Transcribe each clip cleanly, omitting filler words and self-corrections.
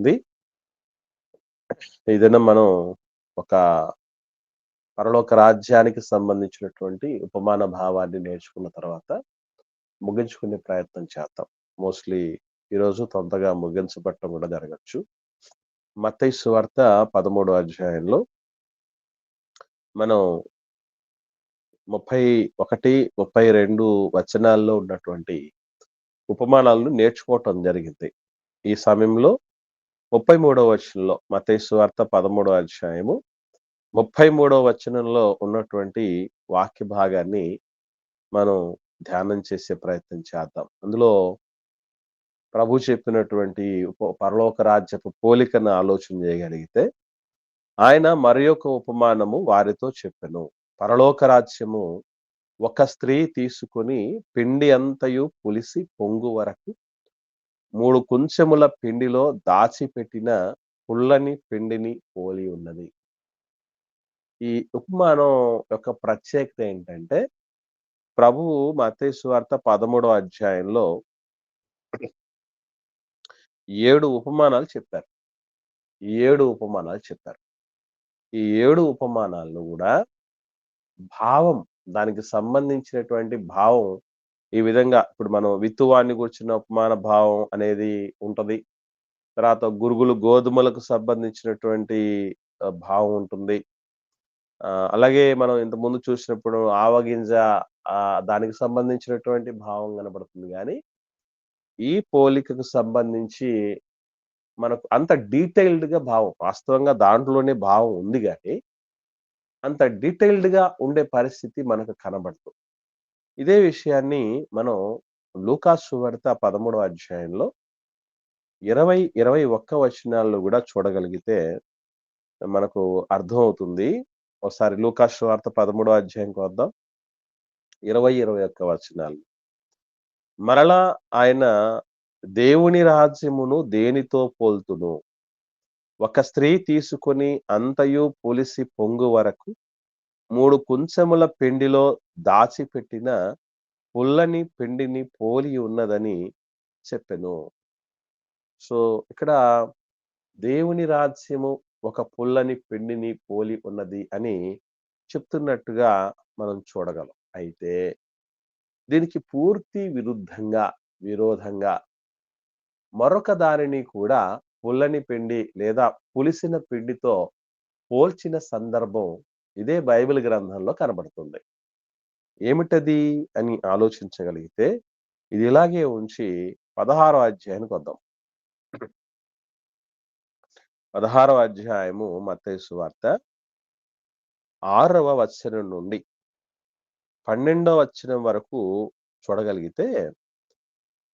ఉంది. ఏదైనా మనం ఒక పరలోక రాజ్యానికి సంబంధించినటువంటి ఉపమాన భావాన్ని నేర్చుకున్న తర్వాత ముగించుకునే ప్రయత్నం చేద్దాం. మోస్ట్‌లీ ఈరోజు తొందరగా ముగించబడటం కూడా జరగొచ్చు. మత్తయి సువార్త 13 అధ్యాయంలో మనం 31, 32 వచనాల్లో ఉన్నటువంటి ఉపమానాలను నేర్చుకోవటం జరిగింది. ఈ సమయంలో 33వ వచనంలో మత్తయి సువార్త 13 అధ్యాయము 33వ వచనంలో ఉన్నటువంటి వాక్య భాగాన్ని మనం ధ్యానం చేసే ప్రయత్నం చేద్దాం. అందులో ప్రభు చెప్పినటువంటి పరలోక రాజ్యపు పోలికను ఆలోచన చేయగలిగితే, ఆయన మరి యొక్క ఉపమానము వారితో చెప్పెను. పరలోక రాజ్యము ఒక స్త్రీ తీసుకొని పిండి అంతయు పులిసి పొంగు వరకు 3 కుంచెముల పిండిలో దాచిపెట్టిన పుల్లని పిండిని పోలి ఉన్నది. ఈ ఉపమానం యొక్క ప్రత్యేకత ఏంటంటే, ప్రభువు మత్తయి సువార్త 13వ అధ్యాయంలో 7 ఉపమానాలు చెప్పారు. 7 ఉపమానాలు చెప్పారు. ఈ 7 ఉపమానాలను గూడా భావం, దానికి సంబంధించినటువంటి భావం ఈ విధంగా ఇప్పుడు మనం విత్తువాన్ని గూర్చిన ఉపమాన భావం అనేది ఉంటది. తర్వాత గురుగులు గోధుమలకు సంబంధించినటువంటి భావం ఉంటుంది. అలాగే మనం ఇంతకుముందు చూసినప్పుడు ఆవగింజ దానికి సంబంధించినటువంటి భావం కనబడుతుంది గానీ, ఈ పోలికకు సంబంధించి మనకు అంత డీటెయిల్డ్‌గా భావం వాస్తవంగా దాంట్లోనే భావం ఉంది గానీ, అంత డీటెయిల్డ్‌గా ఉండే పరిస్థితి మనకు కనబడదు. ఇదే విషయాన్ని మనం లూకాసు సువార్త 13వ అధ్యాయంలో 20, 21 వచనాల్లో గూడా చూడగలిగితే మనకు అర్థమవుతుంది. ఒకసారి లూకాసు సువార్త 13వ అధ్యాయంకి వద్దాం. 20, 21 వచనాలు. మరలా ఆయన దేవుని రాజ్యమును దేనితో పోల్తును? ఒక స్త్రీ తీసుకొని అంతయు పులిసి పొంగు వరకు 3 కుంచెముల పిండిలో దాచిపెట్టిన పుల్లని పిండిని పోలి ఉన్నదని చెప్పెను. సో, ఇక్కడ దేవుని రాజ్యము ఒక పుల్లని పిండిని పోలి ఉన్నది అని చెప్తున్నట్టుగా మనం చూడగలం. అయితే దీనికి పూర్తి విరోధంగా మరొక దానిని కూడా పుల్లని పిండి లేదా పులిసిన పిండితో పోల్చిన సందర్భం ఇదే బైబిల్ గ్రంథంలో కనబడుతుంది. ఏమిటది అని ఆలోచించగలిగితే ఇది ఇలాగే ఉంచి 16వ అధ్యాయానికి వద్దాం. 16వ అధ్యాయము మత్తయి సువార్త 6వ వచనం నుండి 12వ వచనం వరకు చూడగలిగితే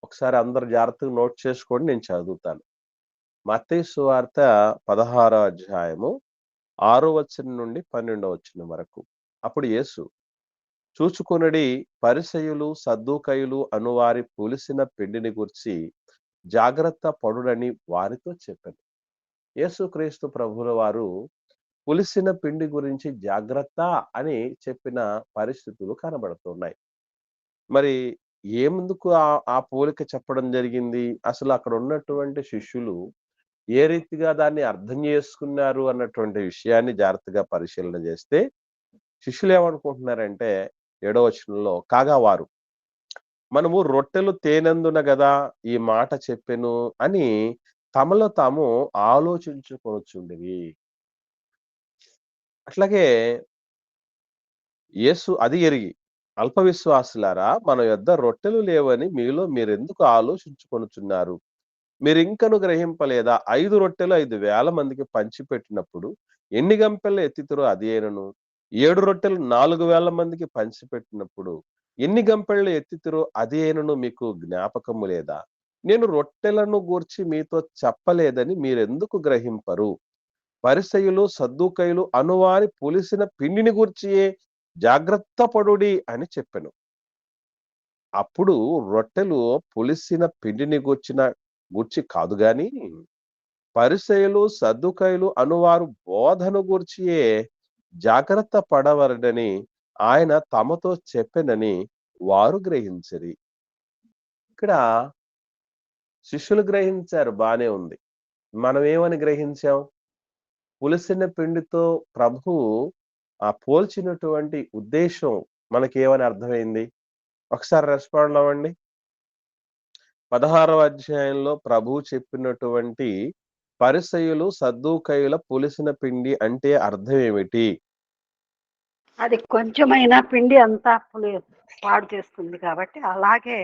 ఒకసారి అందరూ జాగ్రత్తగా నోట్ చేసుకోండి, నేను చదువుతాను. మత్తయి సువార్త 16వ అధ్యాయము 6వ వచనం నుండి 12వ వచనం వరకు. అప్పుడు యేసు, చూచుకొనుడి, పరిసయ్యులు సద్దూకయ్యులు అనువారి పులిసిన పిండిని గూర్చి జాగ్రత్త పడుడని వారితో చెప్పెను. యేసుక్రీస్తు ప్రభువుల వారు పులిసిన పిండి గురించి జాగ్రత్త అని చెప్పిన పరిస్థితులు కనబడుతున్నాయి. మరి ఎందుకు ఆ పోలిక చెప్పడం జరిగింది? అసలు అక్కడ ఉన్నటువంటి శిష్యులు ఏ రీతిగా దాన్ని అర్థం చేసుకున్నారు అన్నటువంటి విషయాన్ని జాగ్రత్తగా పరిశీలన చేస్తే, శిష్యులు ఏమనుకుంటున్నారంటే 7వ వచనంలో, కాగా వారు మనము రొట్టెలు తేనందున గదా ఈ మాట చెప్పెను అని తమలో తాము ఆలోచించుకొనుచుండిరి. అట్లాగే యేసు అది ఎరిగి, అల్ప విశ్వాసులారా, మన యొద్ద రొట్టెలు లేవని మీలో మీరెందుకు ఆలోచించుకొనుచున్నారు? మీరింకను గ్రహింపలేదా? 5 రొట్టెలు 5,000 మందికి పంచిపెట్టినప్పుడు ఎన్ని గంపెలు ఎత్తితిరో అది అయినను, 7 రొట్టెలు 4,000 మందికి పంచిపెట్టినప్పుడు ఎన్ని గంపెళ్ళు ఎత్తితిరో అది అయినను మీకు జ్ఞాపకము లేదా? నేను రొట్టెలను గూర్చి మీతో చెప్పలేదని మీరెందుకు గ్రహింపరు? పరిసయ్యులు సద్దూకయ్యులు అనువారి పులిసిన పిండిని గూర్చియే జాగ్రత్త పడుడి అని చెప్పెను. అప్పుడు రొట్టెలు పులిసిన పిండిని గూర్చి కాదు గాని, పరిసయ్యులు సద్దూకయ్యులు అనువారు బోధను గూర్చియే జాగ్రత్త పడవలెనని ఆయన తమతో చెప్పెనని వారు గ్రహించిరి. ఇక్కడ శిష్యులు గ్రహించారు, బానే ఉంది. మనం ఏమని గ్రహించాం? పులిసిన పిండితో ప్రభువు పోల్చినటువంటి ఉద్దేశ్యం మనకేమని అర్థమైంది? ఒకసారి రెస్పాండ్ అవ్వండి. 16వ అధ్యాయంలో ప్రభువు చెప్పినటువంటి పరిసయ్యులు, సద్దూకయ్యుల పులిసిన పిండి అంటే అర్థం ఏమిటి? అది కొంచెమైనా పిండి అంతా పాడు చేస్తుంది కాబట్టి అలాగే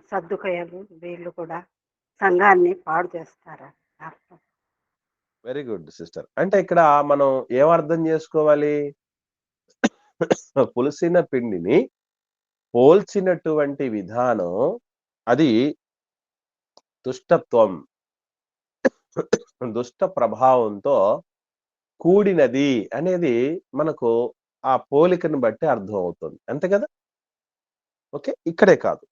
సర్దుకయ్యలు వీళ్ళు కూడా సంఘాన్ని పాడు చేస్తారు అర్థం. Very good sister. అంటే ఇక్కడ మనం ఏమర్థం చేసుకోవాలి? పులిసిన పిండిని పోల్చినటువంటి విధానం అది దుష్టత్వం, దుష్ట ప్రభావంతో కూడినది అనేది మనకు ఆ పోలికను బట్టి అర్థమవుతుంది. అంతే కదా? ఓకే. ఇక్కడే కాదు.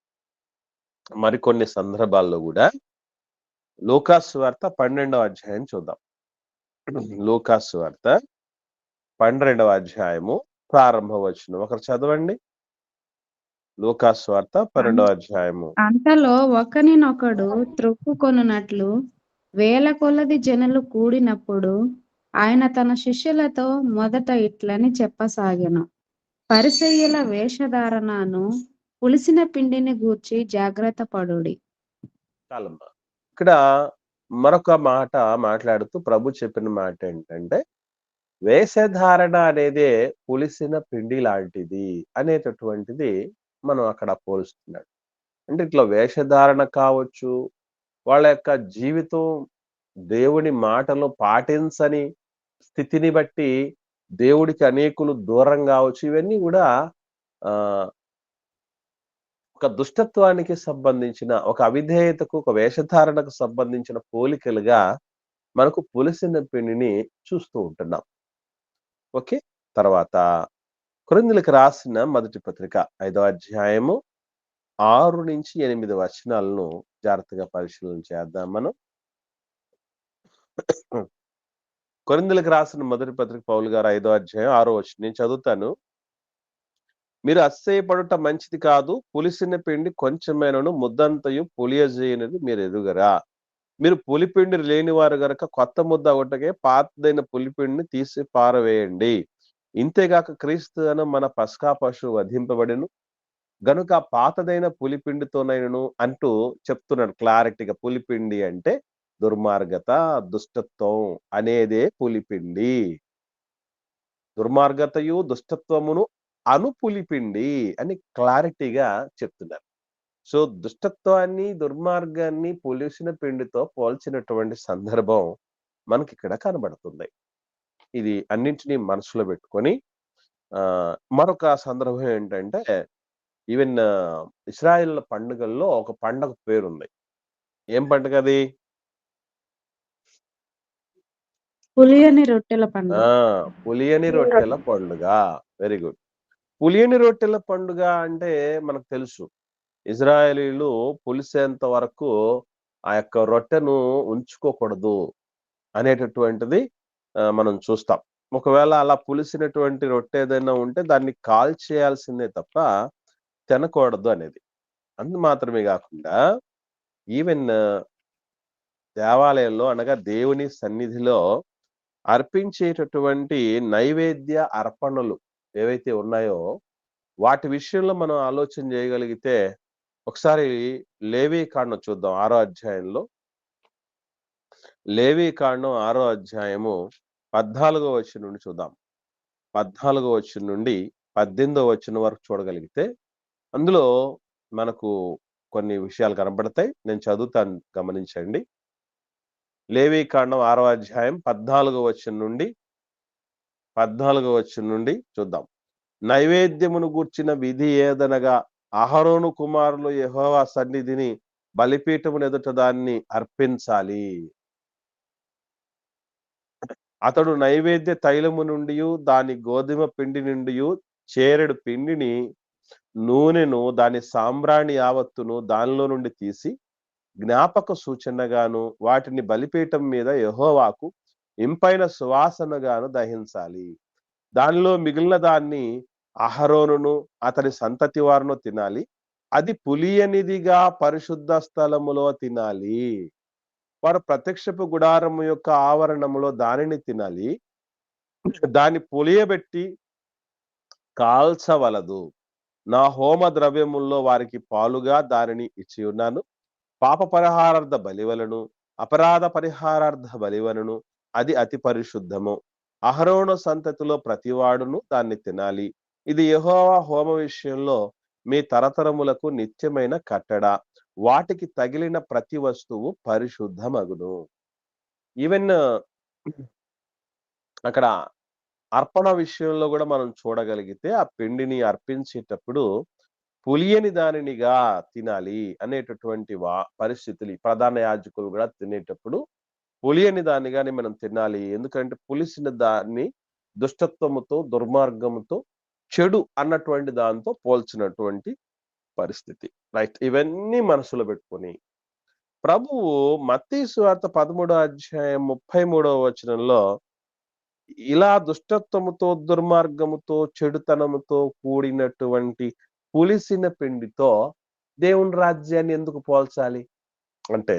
మరికొన్ని సందర్భాల్లో గూడా లూకాసు వార్త 12వ అధ్యాయం చూద్దాం. లూకాసు వార్త 12వ అధ్యాయము ప్రారంభ వచనం ఒకరు చదవండి. లూకాసు వార్త 12వ అధ్యాయము. అంతలో ఒకనినొకడు త్రొక్కుకొనున్నట్లు వేల కొలది జనులు కూడినప్పుడు ఆయన తన శిష్యులతో మొదట ఇట్లని చెప్పసాగెను. పరిసయ్యుల వేషధారణను పులిసిన పిండిని గూర్చి జాగ్రత్త పడుడి. ఇక్కడ మరొక మాట మాట్లాడుతూ ప్రభు చెప్పిన మాట ఏంటంటే, వేషధారణ అనేదే పులిసిన పిండి లాంటిది అనేటటువంటిది మనం అక్కడ పోలుస్తున్నాడు. అంటే ఇట్లా వేషధారణ కావచ్చు, వాళ్ళ యొక్క జీవితం దేవుని మాటలు పాటించని స్థితిని బట్టి దేవుడికి అనేకులు దూరం కావచ్చు. ఇవన్నీ కూడా ఒక దుష్టత్వానికి సంబంధించిన, ఒక అవిధేయతకు, ఒక వేషధారణకు సంబంధించిన పోలికలుగా మనకు పులిసిన పిండిని చూస్తూ ఉంటున్నాం. ఓకే. తర్వాత కొరింథీయులకు రాసిన మొదటి పత్రిక 5వ అధ్యాయము 6-8 వచనాలను జాగ్రత్తగా పరిశీలన చేద్దాం మనం. కొరింథీయులకు రాసిన మొదటి పత్రిక పౌలు గారు 5వ అధ్యాయం 6వ వచనం నేను చదువుతాను. మీరు అతిశయపడుట మంచిది కాదు, పులిసిన పిండి కొంచెమైనను ముద్దంతయు పులియజేయనిది మీరు ఎరుగరా. మీరు పులిపిండి లేనివారు గనక కొత్త ముద్ద ఒకటకే పాతదైన పులిపిండిని తీసి పారవేయండి. ఇంతేగాక క్రీస్తు అను మన పస్కా పశువు వధింపబడెను గనుక పాతదైన పులిపిండితోనైనను అంటూ చెప్తున్నాడు క్లారిటీగా. పులిపిండి అంటే దుర్మార్గత, దుష్టత్వం అనేదే పులిపిండి. దుర్మార్గతయు దుష్టత్వమును అనుపులిపిండి అని క్లారిటీగా చెప్తున్నారు. సో దుష్టత్వాన్ని, దుర్మార్గాన్ని పులిసిన పిండితో పోల్చినటువంటి సందర్భం మనకి ఇక్కడ కనబడుతుంది. ఇది అన్నింటినీ మనసులో పెట్టుకొని మరొక సందర్భం ఏంటంటే, ఈవెన్ ఇశ్రాయేల్ పండుగల్లో ఒక పండగ పేరుంది. ఏం పండుగ అది? పులియని రొట్టెల పండుగ. పులియని రొట్టెల పండుగ. Very good. పులియని రొట్టెల పండుగ అంటే మనకు తెలుసు, ఇజ్రాయేలీలు పులిసేంత వరకు ఆ యొక్క రొట్టెను ఉంచుకోకూడదు అనేటటువంటిది మనం చూస్తాం. ఒకవేళ అలా పులిసినటువంటి రొట్టె ఏదైనా ఉంటే దాన్ని కాల్చేయాల్సిందే తప్ప తినకూడదు అనేది. అందు మాత్రమే కాకుండా ఈవెన్ దేవాలయంలో అనగా దేవుని సన్నిధిలో అర్పించేటటువంటి నైవేద్య అర్పణలు ఏవైతే ఉన్నాయో వాటి విషయంలో మనం ఆలోచన చేయగలిగితే ఒకసారి లేవీకాండం చూద్దాం. 6వ అధ్యాయంలో లేవీకాండం 6వ అధ్యాయము 14వ వచనం నుండి చూద్దాం. 14వ వచనం నుండి 18వ వచనం వరకు చూడగలిగితే అందులో మనకు కొన్ని విషయాలు కనబడతాయి. నేను చదువుతాను, గమనించండి. లేవీకాండం 6వ అధ్యాయం 14వ వచనం నుండి చూద్దాం. నైవేద్యమును గూర్చిన విధి ఏదనగా అహరోను కుమారులు యెహోవా సన్నిధిని బలిపీఠమును ఎదుట దాన్ని అర్పించాలి. అతడు నైవేద్య తైలము నుండి దాని గోధుమ పిండి నుండి చేరెడు పిండిని, నూనెను, దాని సాంబ్రాణి యావత్తును దానిలో నుండి తీసి జ్ఞాపక సూచనగాను వాటిని బలిపీఠం మీద యెహోవాకు ఇంపైన సువాసనగాను దహించాలి. దానిలో మిగిలిన దాన్ని అహరోనును అతని సంతతి వారును తినాలి. అది పులియనిదిగా పరిశుద్ధ స్థలములో తినాలి. వారు ప్రత్యక్షపు గుడారము యొక్క ఆవరణములో దానిని తినాలి, దాన్ని పులియబెట్టి కాల్చవలదు. నా హోమ ద్రవ్యముల్లో వారికి పాలుగా దానిని ఇచ్చి ఉన్నాను. పాప పరిహారార్థ బలివలను, అపరాధ పరిహారార్థ బలివలను అది అతి పరిశుద్ధము. అహరోను సంతతిలో ప్రతివాడును దాన్ని తినాలి. ఇది యెహోవా హోమ విషయంలో మీ తరతరములకు నిత్యమైన కట్టడ. వాటికి తగిలిన ప్రతి వస్తువు పరిశుద్ధమగును. ఈవెన్ అక్కడ అర్పణ విషయంలో కూడా మనం చూడగలిగితే ఆ పిండిని అర్పించేటప్పుడు పులియని దానినిగా తినాలి అనేటటువంటి పరిస్థితులు ప్రధాన యాజకులు కూడా తినేటప్పుడు పులియని దానిగాని మనం తినాలి. ఎందుకంటే పులిసిన దాన్ని దుష్టత్వముతో, దుర్మార్గముతో, చెడు అన్నటువంటి దాంతో పోల్చినటువంటి పరిస్థితి. రైట్. ఇవన్నీ మనసులో పెట్టుకొని ప్రభువు మత్తయి సువార్త 13వ అధ్యాయం 33వ వచనంలో ఇలా దుష్టత్వముతో, దుర్మార్గముతో, చెడుతనముతో కూడినటువంటి పులిసిన పిండితో దేవుని రాజ్యాన్ని ఎందుకు పోల్చాలి అంటే,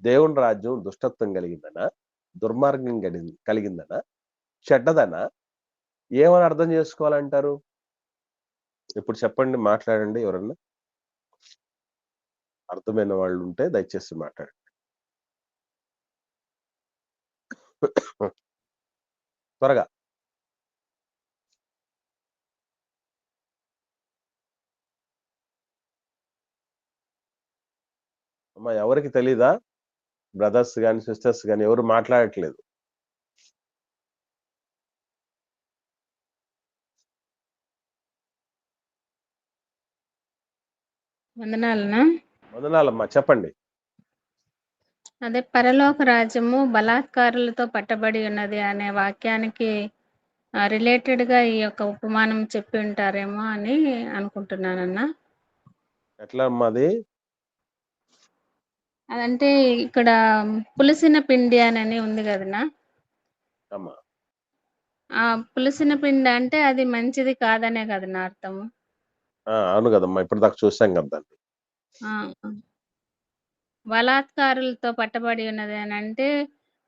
దేవుని రాజ్యం దుష్టత్వం కలిగిందనా, దుర్మార్గం కలిగిందనా, చెడ్డదనా, ఏమని అర్థం చేసుకోవాలంటారు? ఇప్పుడు చెప్పండి, మాట్లాడండి. ఎవరన్నా అర్థమైన వాళ్ళు ఉంటే దయచేసి మాట్లాడండి. త్వరగా. అమ్మా, ఎవరికి తెలీదా? బ్రదర్స్ గాని, సిస్టర్స్ గాని ఎవరు మాట్లాడట్లేదు. వందనాలనా. వందనాలమ్మా, చెప్పండి. అదే పరలోక రాజ్యము బలాత్కారులతో పట్టబడి ఉన్నది అనే వాక్యానికి రిలేటెడ్ గా ఈ యొక్క ఉపమానం చెప్పి ఉంటారేమో అని అనుకుంటున్నానన్నా. ఎట్లా అమ్మా అది? అదంటే ఇక్కడ పులిసిన పిండి అని ఉంది కదనా. అమ్మా, ఆ పులిసిన పిండి అంటే అది మంచిది కాదనే కదనా అర్థము. అవును కదమ్మా, ఇప్పుడు దాకా చూసాం కదా దాన్ని. ఆ, బలాత్కారులతో పట్టబడి ఉన్నది అని అంటే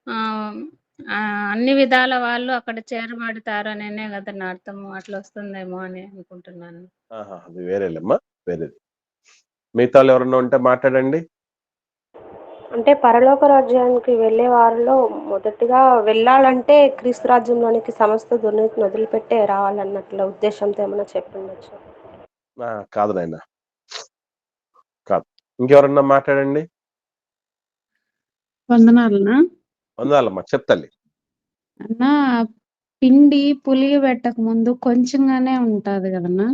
ఆ ఆ, అన్ని విధాల వాళ్ళు అక్కడ చేరబడతారు అనే కదనా అర్థము. అట్లా వస్తుందేమో అని అనుకుంటున్నాను. అది వేరేలేమ్మా, వేరేది. మిగతా వాళ్ళు ఎవరన్నా ఉంటే మాట్లాడండి. అంటే పరలోక రాజ్యానికి వెళ్ళే వారిలో మొదటిగా వెళ్ళాలంటే క్రీస్తు రాజ్యంలోనికి సమస్త దుర్నీతిని వదిలిపెట్టే రావాలన్నట్ల ఉద్దేశంతో ఏమైనా చెప్పిండొచ్చు. కాదు నాయన, కాదు. ఇంకెవరన్నా మాట్లాడండి. వందనాలనా. వందాలమ్మా, చెప్తాలి. అన్నా, పిండి పులియబెట్టక ముందు కొంచెంగానే ఉంటది కదన్నా.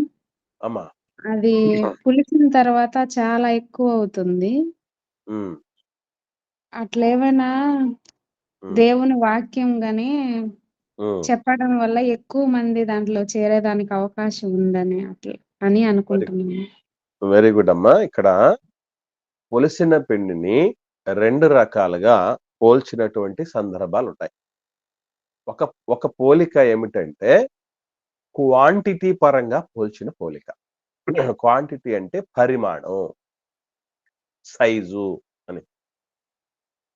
అమ్మా, అది పులిసిన తర్వాత చాలా ఎక్కువ అవుతుంది. ఉమ్, అట్లేమైనా ఉమ్, దేవుని వాక్యం గాని ఉమ్. చెప్పడం వల్ల ఎక్కువ మంది దాంట్లో చేరేదానికి అవకాశం ఉందని అట్లా అని అనుకుంటున్నాను. వెరీ గుడ్ అమ్మా. ఇక్కడ పులిసిన పిండిని 2 రకాలుగా పోల్చినటువంటి సందర్భాలు ఉంటాయి. ఒక పోలిక ఏమిటంటే క్వాంటిటీ పరంగా పోల్చిన పోలిక. క్వాంటిటీ అంటే పరిమాణం, సైజు అని.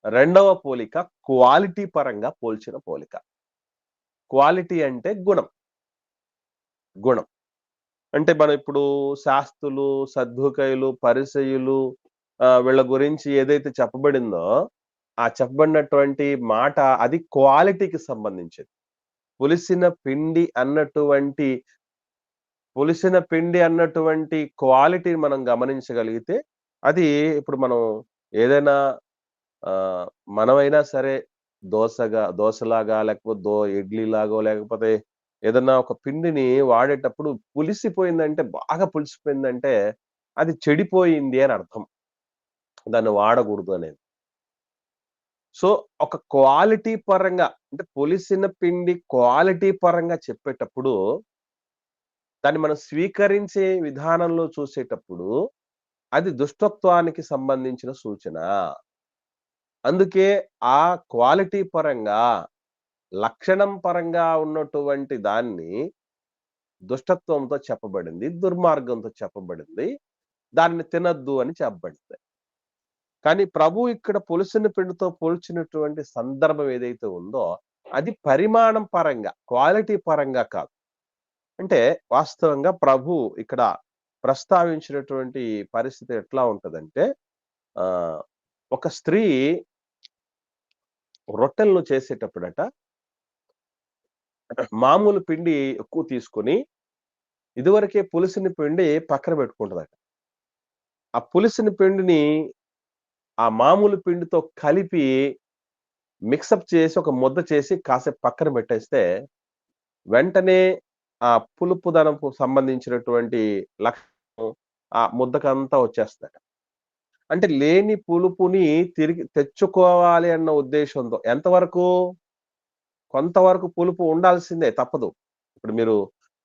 రెండవ పోలిక క్వాలిటీ పరంగా పోల్చిన పోలిక. క్వాలిటీ అంటే గుణం. గుణం అంటే మనం ఇప్పుడు శాస్త్రులు, సద్దూకయులు, పరిసయ్యులు వీళ్ళ గురించి ఏదైతే చెప్పబడిందో ఆ చెప్పబడినటువంటి మాట అది క్వాలిటీకి సంబంధించింది. పులిసిన పిండి అన్నటువంటి క్వాలిటీని మనం గమనించగలిగితే అది ఇప్పుడు మనం ఏదైనా మనమైనా సరే దోశలాగా లేకపోతే ఇడ్లీలాగో లేకపోతే ఏదన్నా ఒక పిండిని వాడేటప్పుడు పులిసిపోయిందంటే, బాగా పులిసిపోయిందంటే అది చెడిపోయింది అని అర్థం. దాన్ని వాడకూడదు అనేది. సో ఒక క్వాలిటీ పరంగా అంటే పులిసిన పిండి క్వాలిటీ పరంగా చెప్పేటప్పుడు దాన్ని మనం స్వీకరించే విధానంలో చూసేటప్పుడు అది దుష్టత్వానికి సంబంధించిన సూచన. అందుకే ఆ క్వాలిటీ పరంగా, లక్షణం పరంగా ఉన్నటువంటి దాన్ని దుష్టత్వంతో చెప్పబడింది, దుర్మార్గంతో చెప్పబడింది, దాన్ని తినద్దు అని చెప్పబడింది. కానీ ప్రభు ఇక్కడ పులిసిన పిండితో పోల్చినటువంటి సందర్భం ఏదైతే ఉందో అది పరిమాణం పరంగా, క్వాలిటీ పరంగా కాదు. అంటే వాస్తవంగా ప్రభు ఇక్కడ ప్రస్తావించినటువంటి పరిస్థితి ఎట్లా ఉంటదంటే, ఒక స్త్రీ రొట్టెలను చేసేటప్పుడట మామూలు పిండి ఎక్కువ తీసుకొని ఇదివరకే పులిసిన పిండి పక్కన పెట్టుకుంటదట. ఆ పులిసిన పిండిని ఆ మామూలు పిండితో కలిపి మిక్సప్ చేసి ఒక ముద్ద చేసి కాసేపు పక్కన పెట్టేస్తే వెంటనే ఆ పులుపుదనపు సంబంధించినటువంటి లక్షణం ఆ ముద్దకంతా వచ్చేస్తదట. అంటే లేని పులుపుని తిరిగి తెచ్చుకోవాలి అన్న ఉద్దేశంతో ఎంతవరకు? కొంతవరకు పులుపు ఉండాల్సిందే, తప్పదు. ఇప్పుడు మీరు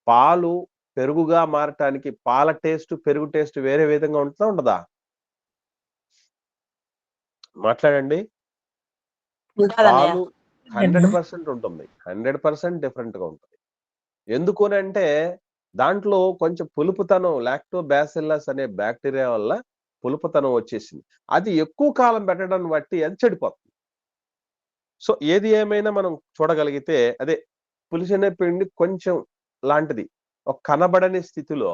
పాలు పెరుగుగా మారటానికి పాల టేస్ట్, పెరుగు టేస్ట్ వేరే విధంగా ఉంటుందా ఉండదా? మాట్లాడండి. పాలు 100% ఉంటుంది. 100% డిఫరెంట్ గా ఉంటుంది. ఎందుకనంటే దాంట్లో కొంచెం పులుపుతనం లాక్టోబాసిల్లస్ అనే బ్యాక్టీరియా వల్ల పులుపుతనం వచ్చేసింది. అది ఎక్కువ కాలం పెట్టడం బట్టి అది చెడిపోతుంది. సో ఏది ఏమైనా మనం చూడగలిగితే అదే పులిసిన పిండి కొంచెం లాంటిది. ఒక కనబడని స్థితిలో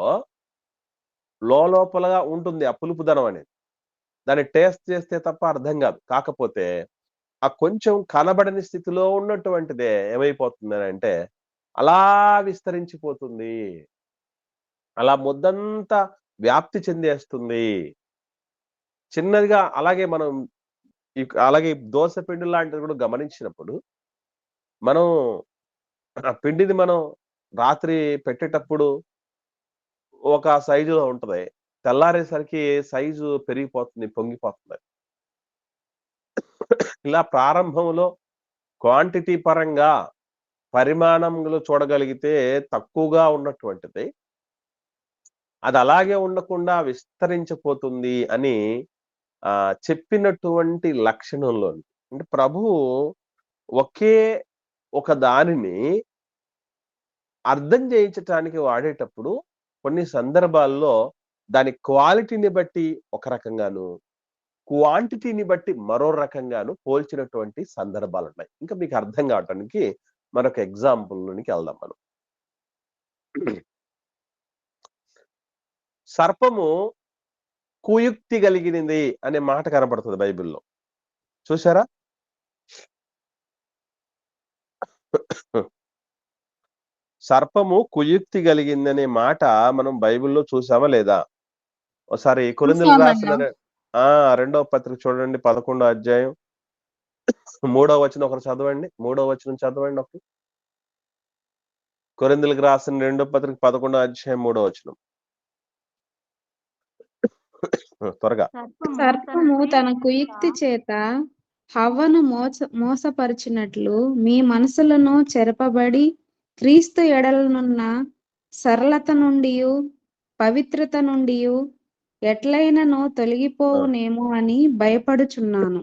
లోపలగా ఉంటుంది ఆ పులుపుదనం అనేది. దాన్ని టేస్ట్ చేస్తే తప్ప అర్థం కాదు. కాకపోతే ఆ కొంచెం కనబడని స్థితిలో ఉన్నటువంటిదే ఏమైపోతుంది అంటే అలా విస్తరించిపోతుంది. అలా ముద్దంతా వ్యాప్తి చెందేస్తుంది. చిన్నదిగా అలాగే మనం అలాగే దోస పిండి లాంటిది కూడా గమనించినప్పుడు మనం ఆ పిండిని మనం రాత్రి పెట్టేటప్పుడు ఒక సైజులో ఉంటది. తెల్లారేసరికి సైజు పెరిగిపోతుంది, పొంగిపోతుంది. ఇలా ప్రారంభంలో క్వాంటిటీ పరంగా పరిమాణంలో చూడగలిగితే తక్కువగా ఉన్నటువంటిది అది అలాగే ఉండకుండా విస్తరించిపోతుంది అని చెప్పినటువంటి లక్షణంలో అంటే ప్రభువు ఒకే ఒక దానిని అర్థం చేయించటానికి వాడేటప్పుడు కొన్ని సందర్భాల్లో దాని క్వాలిటీని బట్టి ఒక రకంగాను, క్వాంటిటీని బట్టి మరో రకంగాను పోల్చినటువంటి సందర్భాలు ఉన్నాయి. ఇంకా మీకు అర్థం కావటానికి మరొక ఎగ్జాంపుల్ లోనికి వెళ్దాం మనం. సర్పము కుయుక్తి కలిగినది అనే మాట కనబడుతుంది బైబిల్లో, చూసారా? సర్పము కుయుక్తి కలిగిందనే మాట మనం బైబిల్లో చూసామా లేదా? ఒకసారి కొరింథీయులకు రాసిన 2వ పత్రిక చూడండి, 11వ అధ్యాయం 3వ వచనం ఒకరు చదవండి. 3వ వచనం చదవండి ఒకరు. కొరింథీయులకు రాసిన 2వ పత్రిక 11వ అధ్యాయం 3వ వచనం త్వరగా. సర్పము తన కుయుక్తి చేత హవ్వను మోసపరిచినట్లు మీ మనసులను చెరపబడి క్రీస్తు ఎడలనున్న సరళత నుండి పవిత్రత నుండి ఎట్లయినను తొలగిపోవునేమో అని భయపడుచున్నాను.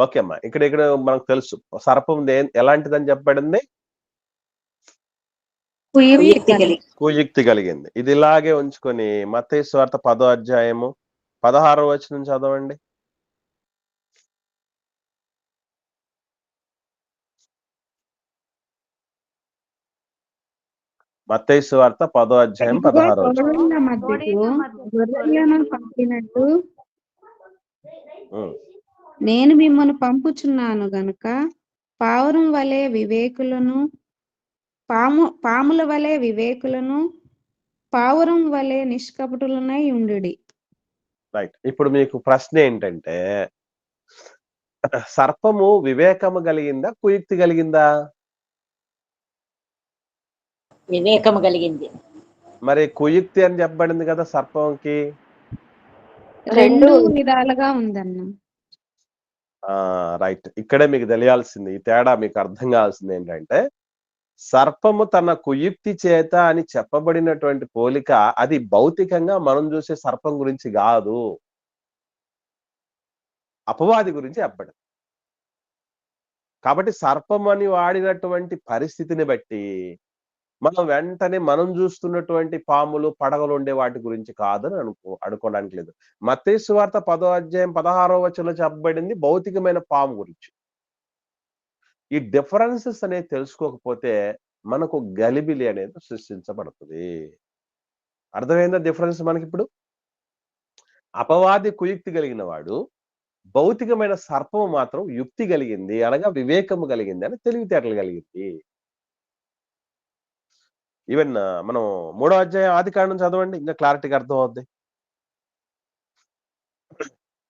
ఓకే అమ్మా, ఇక్కడ మనకు తెలుసు సర్పం ఎలాంటిదని చెప్పబడింది? కుయుక్తి కలిగింది. ఇది ఇలాగే ఉంచుకొని మత్తయి సువార్త 10వ అధ్యాయము 16వ వచనం చదవండి. మత్తయి సువార్త 10వ అధ్యాయం 16వ వచనం. గొర్రెలను పంపినట్టు నేను మిమ్మల్ని పంపుచున్నాను గనుక పావురం వలె వివేకులను, పాముల వలె వివేకులను, పావురం వలె నిష్కపటులనై ఉండుడి. రైట్. ఇప్పుడు మీకు ప్రశ్న ఏంటంటే సర్పము వివేకము కలిగిందా, కుయుక్తి కలిగిందా? వివేకము కలిగింది. మరి కుయుక్తి అని చెప్పబడింది కదా సర్పంకి. రెండు విధాలుగా ఉందన్న. రైట్. ఇక్కడే మీకు తెలియాల్సింది, ఈ తేడా మీకు అర్థం కావాల్సింది ఏంటంటే సర్పము తన కుయుక్తి చేత అని చెప్పబడినటువంటి పోలిక అది భౌతికంగా మనం చూసే సర్పం గురించి కాదు, అపవాది గురించి చెప్పబడింది. కాబట్టి సర్పం అని వాడినటువంటి పరిస్థితిని బట్టి మనం వెంటనే మనం చూస్తున్నటువంటి పాములు, పడగలు ఉండే వాటి గురించి కాదని అనుకోవడానికి లేదు. మత్తయి సువార్త 10వ అధ్యాయం 16వ వచనంలో చెప్పబడింది భౌతికమైన పాము గురించి. ఈ డిఫరెన్సెస్ అనేది తెలుసుకోకపోతే మనకు గలిబిలి అనేది సృష్టించబడుతుంది. అర్థమైందా డిఫరెన్స్ మనకిప్పుడు? అపవాది కుయుక్తి కలిగిన వాడు, భౌతికమైన సర్పము మాత్రం యుక్తి కలిగింది, అనగా వివేకము కలిగింది అని తెలివితేటలు కలిగింది. ఈవెన్ మనం 3వ అధ్యాయం ఆదికాండం చదవండి, ఇంకా క్లారిటీగా అర్థం అవుద్ది.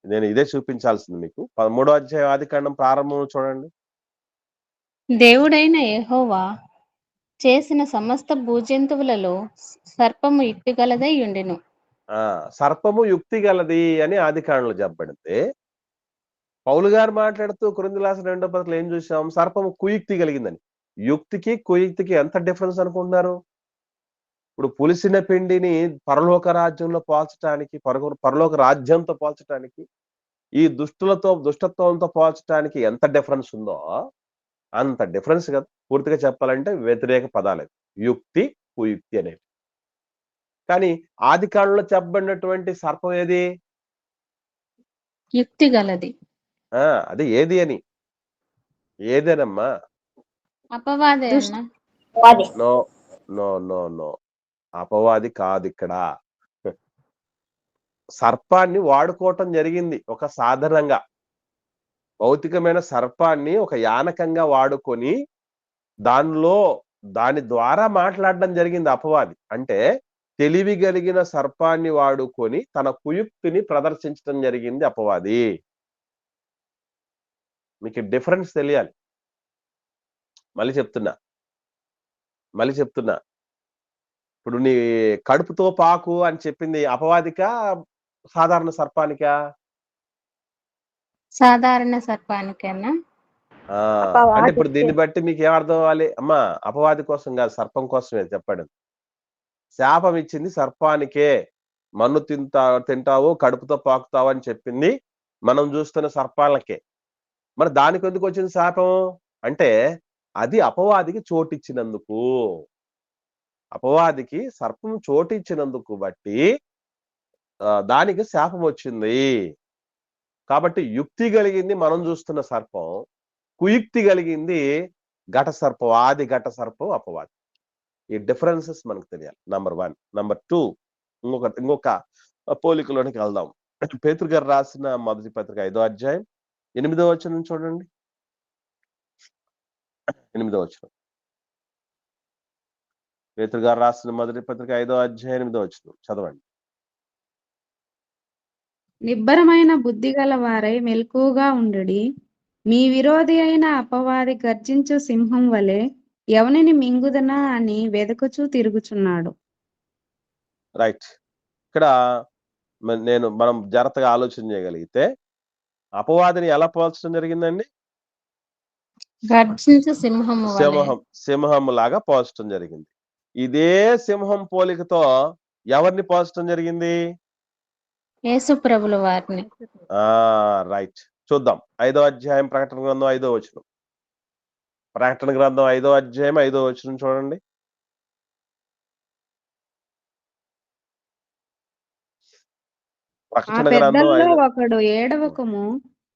నేను ఇదే చూపించాల్సింది మీకు. 13వ అధ్యాయం ఆదికాండం ప్రారంభం చూడండి. దేవుడైన యెహోవా చేసిన సమస్త భూజంతువులలో సర్పము యుక్తిగలదై ఉండెను. సర్పము యుక్తి గలది అని ఆదికాండంలో చెప్పబడింది. పౌలు గారు మాట్లాడుతూ కొరింథీయులకు రాసిన 2వ పత్రికలో ఏం చూసాం? సర్పము కుయుక్తి కలిగిందని. యుక్తికి కుయుక్తికి ఎంత డిఫరెన్స్ అనుకుంటున్నారు? ఇప్పుడు పులిసిన పిండిని పరలోక రాజ్యంలో పోల్చడానికి, పరలోక రాజ్యంతో పోల్చడానికి, ఈ దుష్టత్వంతో పోల్చడానికి ఎంత డిఫరెన్స్ ఉందో అంత డిఫరెన్స్ కదా. పూర్తిగా చెప్పాలంటే వ్యతిరేక పదాలు యుక్తి, కుయుక్తి అనేవి. కానీ ఆదికాండంలో చెప్పబడినటువంటి సర్పం ఏది? యుక్తి గలది. అది ఏది అని? ఏదేనమ్మా? అపవాదే అన్న. నో నో నో నో, అపవాది కాదు ఇక్కడ. సర్పాన్ని వాడుకోవటం జరిగింది ఒక సాధనంగా. భౌతికమైన సర్పాన్ని ఒక యానకంగా వాడుకొని దాని ద్వారా మాట్లాడడం జరిగింది అపవాది. అంటే తెలివి కలిగిన సర్పాన్ని వాడుకొని తన కుయుక్తిని ప్రదర్శించడం జరిగింది అపవాది. మీకు డిఫరెన్స్ తెలియాలి. మళ్ళీ చెప్తున్నా. ఇప్పుడు నీ కడుపుతో పాకు అని చెప్పింది అపవాదికా, సాధారణ సర్పానికా? సాధారణ సర్పానికన్నా. అంటే ఇప్పుడు దీన్ని బట్టి మీకు ఏమర్థం అవ్వాలి? అమ్మా, అపవాది కోసం కాదు, సర్పం కోసమే చెప్పాడు. శాపం ఇచ్చింది సర్పానికే. మన్ను తింటావు, కడుపుతో పాకుతావు అని చెప్పింది మనం చూస్తున్న సర్పాలకే. మరి దానికి ఎందుకు వచ్చింది శాపం అంటే అది అపవాదికి చోటిచ్చినందుకు. అపవాదికి సర్పం చోటిచ్చినందుకు బట్టి దానికి శాపం వచ్చింది. కాబట్టి యుక్తి కలిగింది మనం చూస్తున్న సర్పం, కుయుక్తి కలిగింది ఘట సర్పం, ఆది ఘట సర్పం అపవాది. ఈ డిఫరెన్సెస్ మనకు తెలియాలి. నంబర్ 1. నంబర్ 2, ఇంకొక పోలికలోనికి వెళ్దాం. పేతురు గారు రాసిన మొదటి పత్రిక 5వ అధ్యాయం 8వ వచనం చూడండి. 8వ వచనం. పేతురు గారు రాసిన మొదటి పత్రిక 5వ అధ్యాయం 8వ వచనం చదవండి. నిబ్బరమైన బుద్ధి గల వారై మెలకువగా ఉండుడి. మీ విరోధి అయిన అపవాది గర్జించు సింహం వలె ఎవనిని మింగుదనా అని వెదకుచూ తిరుగుచున్నాడు. రైట్. ఇక్కడ మనం జాగ్రత్తగా ఆలోచన చేయగలిగితే అపవాదిని ఎలా పోల్చడం జరిగిందండి? గర్జించు సింహము వలె. సింహం లాగా పోల్చడం జరిగింది. ఇదే సింహం పోలికతో ఎవరిని పోల్చడం జరిగింది? యేసు ప్రభుల వారిని. రైట్. చూద్దాం. 5వ అధ్యాయం ప్రకటన గ్రంథం 5వ వచనం. ప్రకటన గ్రంథం 5వ అధ్యాయం 5వ వచనం చూడండి. ఆ ప్రకటన గ్రంథం పెద్దల్లో ఒకడు ఏడవకము,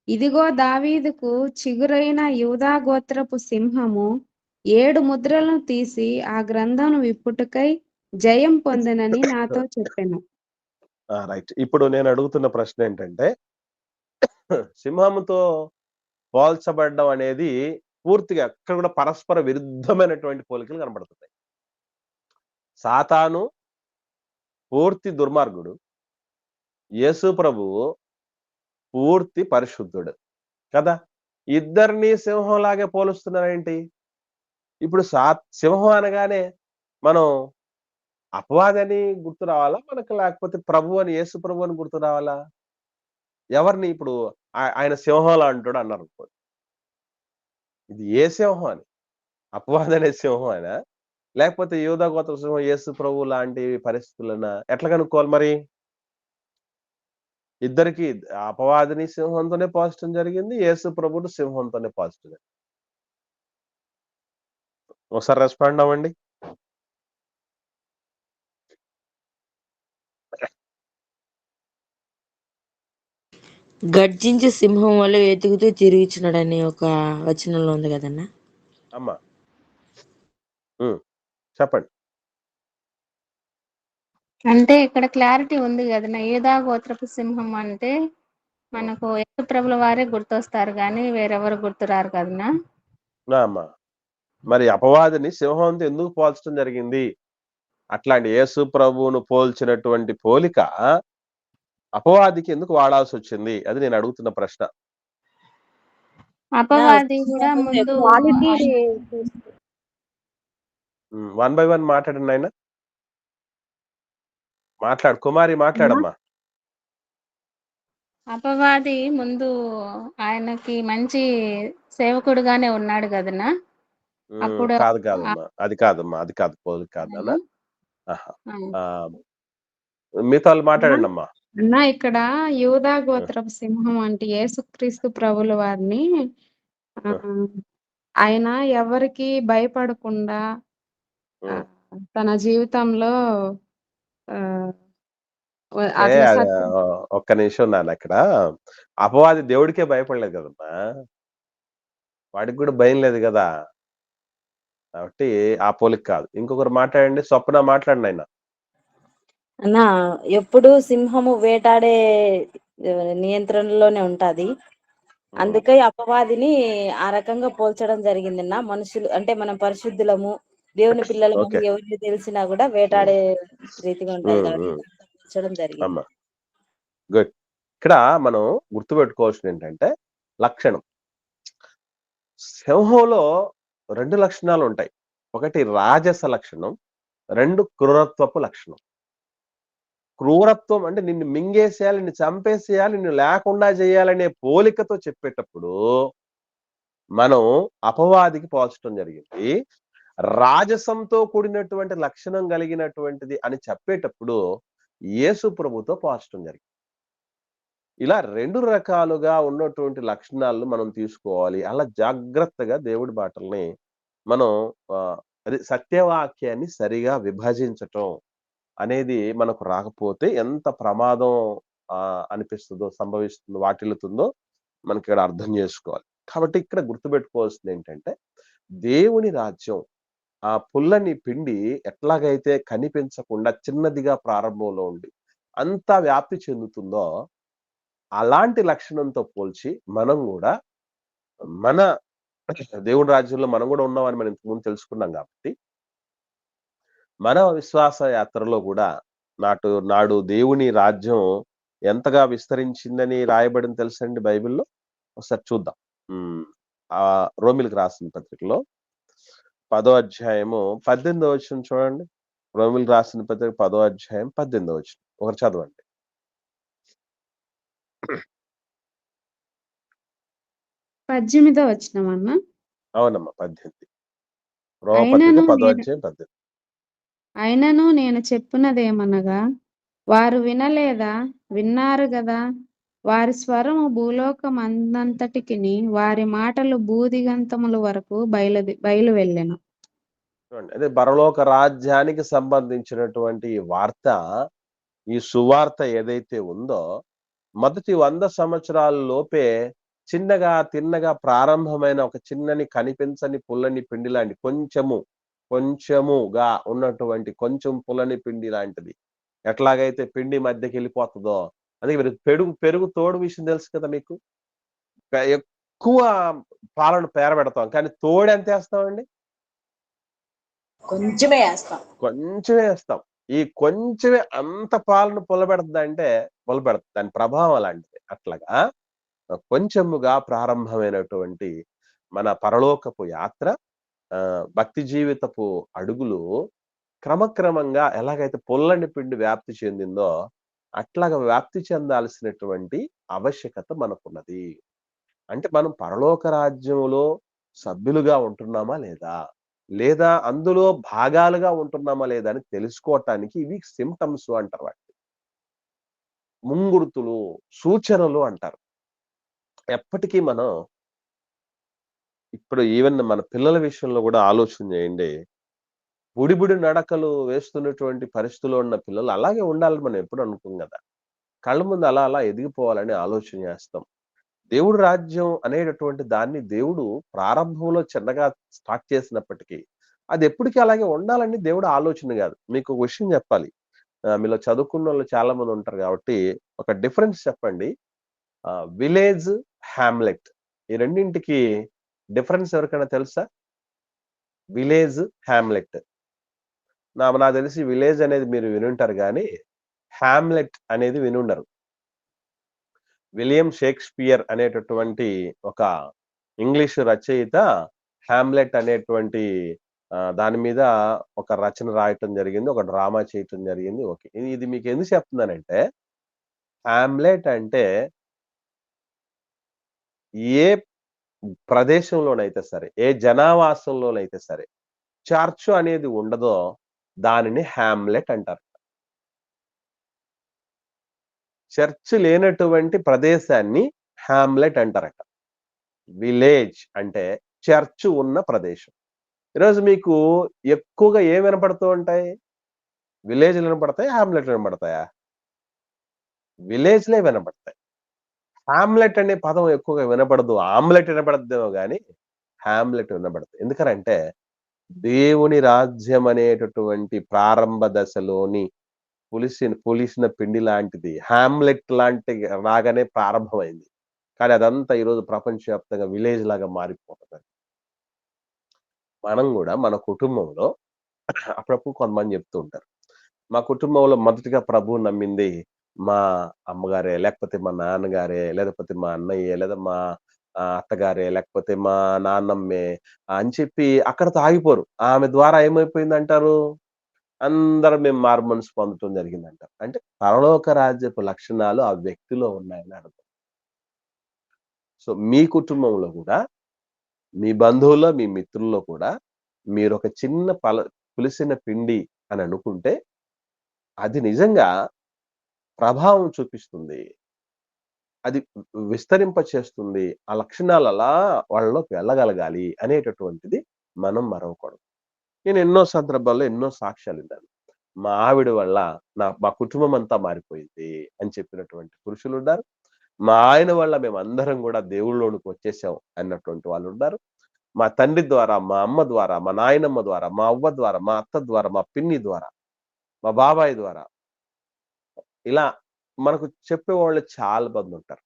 ఇదిగో దావీదుకు చిగురైన యూదా గోత్రపు సింహము 7 ముద్రలను తీసి ఆ గ్రంథం విప్పుటకై జయం పొందెనని నాతో చెప్పెను. రైట్. ఇప్పుడు నేను అడుగుతున్న ప్రశ్న ఏంటంటే, సింహముతో పోల్చబడడం అనేది పూర్తిగా ఎక్కడ కూడా పరస్పర విరుద్ధమైనటువంటి పోలికలు కనబడుతున్నాయి. సాతాను పూర్తి దుర్మార్గుడు, యేసు ప్రభువు పూర్తి పరిశుద్ధుడు కదా. ఇద్దరిని సింహంలాగే పోలుస్తున్నారేంటి? ఇప్పుడు సింహం అనగానే మనం అపవాదని గుర్తు రావాలా మనకు, లేకపోతే ప్రభు అని, యేసు ప్రభు అని గుర్తు రావాలా? ఎవరిని ఇప్పుడు ఆయన సింహంలా అంటాడు అన్నారు. ఇది ఏ సింహం అని? అపవాది అనే సింహం అయినా, లేకపోతే యూదా గోత్ర సింహం యేసు ప్రభు లాంటి పరిస్థితులన్నా ఎట్లా కనుక్కోవాలి మరి? ఇద్దరికి అపవాదిని సింహంతోనే పోల్చడం జరిగింది, యేసు ప్రభుని సింహంతోనే పోల్చడం జరిగింది. ఒకసారి రెస్పాండ్ అవ్వండి. గర్జించి సింహం వల్ల వెతుకుతూ తిరుగుచున్నాడని ఒక వచనంలో ఉంది కదన్నా. అమ్మా చెప్పండి. అంటే ఇక్కడ క్లారిటీ ఉంది కదన్నా, యూదా గోత్రపు సింహం అంటే మనకు యేసు ప్రభుల వారే గుర్తొస్తారు కానీ వేరెవరు గుర్తురారు కదన్నా. అమ్మా మరి అపవాదిని సింహంతో ఎందుకు పోల్చడం జరిగింది? అట్లాంటి యేసు ప్రభువును పోల్చినటువంటి పోలిక అపవాదికి ఎందుకు వాడాల్సి వచ్చింది? అది నేను అడుగుతున్న ప్రశ్న. అపవాది కూడా ముందు క్వాలిటీ వన్ బై వన్ మాట్లాడండి ఆయన. మాట్లాడు కుమారి, మాట్లాడమ్మా. అపవాది ముందు ఆయనకి మంచి సేవకుడుగానే ఉన్నాడు కదన్నా. అప్పుడు కాదమ్మా, అది కాదు పోలిక కాదన్నా. ఆ, మీతో మాట్లాడండి అమ్మా. అన్న ఇక్కడ యూదా గోత్రపు సింహం అంటే యేసుక్రీస్తు ప్రభుల వారిని ఆ, ఆయన ఎవరికి భయపడకుండా తన జీవితంలో ఆ, అట్లా ఒక్క నిమిషం నాన్న. అక్కడ అపవాది దేవుడికే భయపడలేదు కదమ్మా, వాడికి కూడా భయం లేదు కదా, కాబట్టి ఆ పోలిక కాదు. ఇంకొకరు మాట్లాడండి. స్వప్న మాట్లాడండి ఆయన. అన్నా ఎప్పుడు సింహము వేటాడే నియంత్రణలోనే ఉంటది. అందుకే అపవాదిని ఆ రకంగా పోల్చడం జరిగిందన్న. మనుషులు అంటే మనం పరిశుద్ధులము, దేవుని పిల్లలము ఓకే. ఎవరికి తెలిసినా కూడా వేటాడే రీతిగా ఉంటది కాబట్టి పోల్చడం జరిగింది. అమ్మా గుడ్. ఇక్కడ మనం గుర్తుపెట్టుకోవాల్సింది ఏంటంటే లక్షణం. సింహంలో 2 లక్షణాలు ఉంటాయి. ఒకటి రాజస లక్షణం, 2 క్రూరత్వపు లక్షణం. క్రూరత్వం అంటే నిన్ను మింగేసేయాలి, నిన్ను చంపేసేయాలి, నిన్ను లేకుండా చేయాలనే పోలికతో చెప్పేటప్పుడు మనం అపవాదికి పోల్చడం జరిగింది. రాజసంతో కూడినటువంటి లక్షణం కలిగినటువంటిది అని చెప్పేటప్పుడు యేసు ప్రభుతో పోల్చడం జరిగింది. ఇలా 2 రకాలుగా ఉన్నటువంటి లక్షణాలను మనం తీసుకోవాలి. అలా జాగ్రత్తగా దేవుడి మాటల్ని మనం అది సత్యవాక్యాన్ని సరిగా విభజించటం అనేది మనకు రాకపోతే ఎంత ప్రమాదం సంభవిస్తుందో, వాటిల్లుతుందో మనకి ఇక్కడ అర్థం చేసుకోవాలి. కాబట్టి ఇక్కడ గుర్తుపెట్టుకోవాల్సింది ఏంటంటే దేవుని రాజ్యం ఆ పుల్లని పిండి ఎట్లాగైతే కనిపించకుండా చిన్నదిగా ప్రారంభంలో ఉండి అంతా వ్యాప్తి చెందుతుందో అలాంటి లక్షణంతో పోల్చి మనం కూడా మన దేవుని రాజ్యంలో మనం కూడా ఉన్నామని మనం ఇంతకుముందు తెలుసుకున్నాం కాబట్టి మన విశ్వాస యాత్రలో కూడా నాడు దేవుని రాజ్యం ఎంతగా విస్తరించిందని రాయబడింది తెలుసండి బైబిల్లో. ఒకసారి చూద్దాం. రోమిలకు రాసిన పత్రికలో 10వ అధ్యాయము 18వ వచనం చూడండి. రోమిలకు రాసిన పత్రిక 10వ అధ్యాయం 18వ వచనం ఒకరు చదవండి. 18వ వచనం అన్న. అవునమ్మా 18. రోమపత్రిక 10వ అధ్యాయం 18. అయినను నేను చెప్పున్నదేమనగా వారు వినలేదా, విన్నారు గదా, వారి స్వరము భూలోకం అందంతటికిని, వారి మాటలు భూదిగంతముల వరకు బయలు వెళ్ళెను. అదే పరలోక రాజ్యానికి సంబంధించినటువంటి ఈ వార్త, ఈ సువార్త ఏదైతే ఉందో మొదటి 100 సంవత్సరాల లోపే చిన్నగా తిన్నగా ప్రారంభమైన ఒక చిన్నని కనిపించని పుల్లని పిండి లాంటి కొంచెముగా ఉన్నటువంటి కొంచెం పుల్లని పిండి లాంటిది ఎట్లాగైతే పిండి మధ్యకి వెళ్ళిపోతుందో, అదే పెరుగు తోడు విషయం తెలుసు కదా మీకు. ఎక్కువ పాలను పేరబెడతాం కానీ తోడు ఎంత వేస్తామండి? కొంచెమే వేస్తాం. ఈ కొంచెమే అంత పాలను పులబెడుతుంది. దాని ప్రభావం అలాంటిది. అట్లాగా కొంచెముగా ప్రారంభమైనటువంటి మన పరలోకపు యాత్ర, భక్తి జీవితపు అడుగులు క్రమక్రమంగా ఎలాగైతే పుల్లని పిండి వ్యాప్తి చెందిందో అట్లాగా వ్యాప్తి చెందాల్సినటువంటి ఆవశ్యకత మనకున్నది. అంటే మనం పరలోక రాజ్యంలో సభ్యులుగా ఉంటున్నామా లేదా అందులో భాగాలుగా ఉంటున్నామా లేదా అని తెలుసుకోవటానికి ఇవి సిమ్టమ్స్ అంటారు, వాటి ముంగుర్తులు, సూచనలు అంటారు. ఎప్పటికీ మనం ఇప్పుడు ఈవెన్ మన పిల్లల విషయంలో కూడా ఆలోచన చేయండి. బుడిబుడి నడకలు వేస్తున్నటువంటి పరిస్థితుల్లో ఉన్న పిల్లలు అలాగే ఉండాలని మనం ఎప్పుడు అనుకోం కదా. కళ్ళ ముందు అలా అలా ఎదిగిపోవాలని ఆలోచన చేస్తాం. దేవుడు రాజ్యం అనేటటువంటి దాన్ని దేవుడు ప్రారంభంలో చిన్నగా స్టార్ట్ చేసినప్పటికీ అది ఎప్పటికీ అలాగే ఉండాలని దేవుడు ఆలోచన కాదు. మీకు ఒక విషయం చెప్పాలి. మీలో చదువుకున్నోళ్ళు చాలా మంది ఉంటారు కాబట్టి ఒక డిఫరెన్స్ చెప్పండి. విలేజ్, హామ్లెట్ ఈ రెండింటికి డిఫరెన్స్ ఎవరికైనా తెలుసా? Village, Hamlet. నాకు తెలిసి విలేజ్ అనేది మీరు వినుంటారు కానీ హామ్లెట్ అనేది వినుండరు. విలియం షేక్స్పియర్ అనేటటువంటి ఒక ఇంగ్లీష్ రచయిత హామ్లెట్ అనేటువంటి దాని మీద ఒక రచన రాయటం జరిగింది, ఒక డ్రామా చేయటం జరిగింది. ఓకే, ఇది మీకు ఎందుకు చెప్తున్నానంటే హామ్లెట్ అంటే ఏ ప్రదేశంలోనైతే సరే, ఏ జనావాసంలోనైతే సరే చర్చ్ అనేది ఉండదో దానిని హామ్లెట్ అంటారు. చర్చ్ లేనటువంటి ప్రదేశాన్ని హామ్లెట్ అంటారట. విలేజ్ అంటే చర్చ్ ఉన్న ప్రదేశం. ఈరోజు మీకు ఎక్కువగా ఏం వినపడుతూ ఉంటాయి? విలేజ్‌లు వినపడతాయా? హామ్లెట్ వినపడతాయా? విలేజ్‌లే వినపడతాయి. హామ్లెట్ అనే పదం ఎక్కువగా వినపడదు. ఆమ్లెట్ వినపడద్దేమో గానీ హామ్లెట్ వినపడదు. ఎందుకనంటే దేవుని రాజ్యం అనేటటువంటి ప్రారంభ దశలోని పులిసిన పిండి లాంటిది. హామ్లెట్ లాంటి లాగానే ప్రారంభమైంది. కానీ అదంతా ఈరోజు ప్రపంచవ్యాప్తంగా విలేజ్ లాగా మారిపోతున్నది. మనం గూడా మన కుటుంబంలో అప్పుడప్పుడు కొంతమంది చెప్తూ ఉంటారు. మా కుటుంబంలో మొదటిగా ప్రభువుని నమ్మింది మా అమ్మగారే, లేకపోతే మా నాన్నగారే, లేకపోతే మా అన్నయ్యే, లేదా మా అత్తగారే, లేకపోతే మా నాన్నమ్మే అని చెప్పి అక్కడితో ఆగిపోరు. ఆమె ద్వారా ఏమైపోయిందంటారు? అందరం మేము మారుమనసు పొందటం జరిగిందంటారు. అంటే పరలోక రాజ్యపు లక్షణాలు ఆ వ్యక్తిలో ఉన్నాయని అర్థం. సో మీ కుటుంబంలో గూడా, మీ బంధువుల్లో, మీ మిత్రుల్లో కూడా మీరొక చిన్న పులిసిన పిండి అని అనుకుంటే అది నిజంగా ప్రభావం చూపిస్తుంది. అది విస్తరింప చేస్తుంది. ఆ లక్షణాలు అలా వాళ్ళలోకి వెళ్ళగలగాలి అనేటటువంటిది మనం మరవకూడదు. నేను ఎన్నో సందర్భాల్లో ఎన్నో సాక్ష్యాలు విన్నాను. మా ఆవిడ వల్ల మా కుటుంబం అంతా మారిపోయింది అని చెప్పినటువంటి పురుషులున్నారు. మా ఆయన వల్ల మేమందరం గూడా దేవుళ్ళలోనికి వచ్చేసాం అన్నటువంటి వాళ్ళున్నారు. మా తండ్రి ద్వారా, మా అమ్మ ద్వారా, మా నాయనమ్మ ద్వారా, మా అవ్వ ద్వారా, మా అత్త ద్వారా, మా పిన్ని ద్వారా, మా బాబాయ్ ద్వారా ఇలా మనకు చెప్పేవాళ్ళు చాలా మందుంటారు.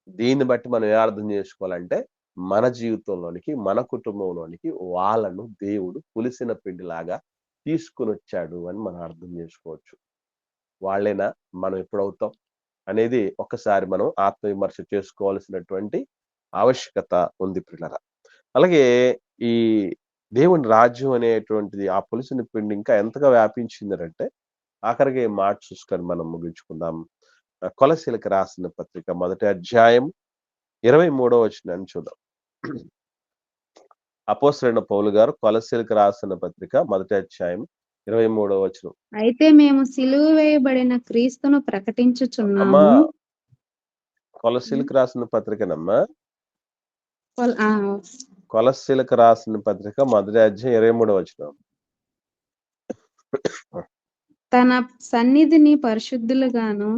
దీన్ని బట్టి మనం ఏ అర్థం చేసుకోవాలంటే మన జీవితంలోనికి, మన కుటుంబంలోనికి వాళ్ళను దేవుడు పులిసిన పిండిలాగా తీసుకొనొచ్చాడు అని మనం అర్థం చేసుకోవచ్చు. వాళ్ళేనా మనం ఎప్పుడవుతాం అనేది ఒక్కసారి మనం ఆత్మవిమర్శ చేసుకోవాల్సినటువంటి ఆవశ్యకత ఉంది ప్రియులారా. అలాగే ఈ దేవుని రాజ్యం అనేటువంటిది ఆ పులిసిన పిండి ఇంకా ఎంతగా వ్యాపించిందనంటే ఆఖరికి మాట చూసుకొని మనం ముగించుకుందాం. కొలస్సీలకు రాసిన పత్రిక మొదటి అధ్యాయం 23వ వచనాన్ని చూద్దాం. అపోస్తలుడైన పౌలు గారు కొలస్సీలకు రాసిన పత్రిక మొదటి అధ్యాయం 23వ వచనం. అయితే మేము సిలువ వేయబడిన క్రీస్తును ప్రకటించుచున్నాము. అమ్మా కొలస్సీలకు రాసిన పత్రికనమ్మా. కొలస్సీలకు రాసిన పత్రిక మొదటి అధ్యాయం 23వ వచనం. తన సన్నిధిని పరిశుద్ధులుగాను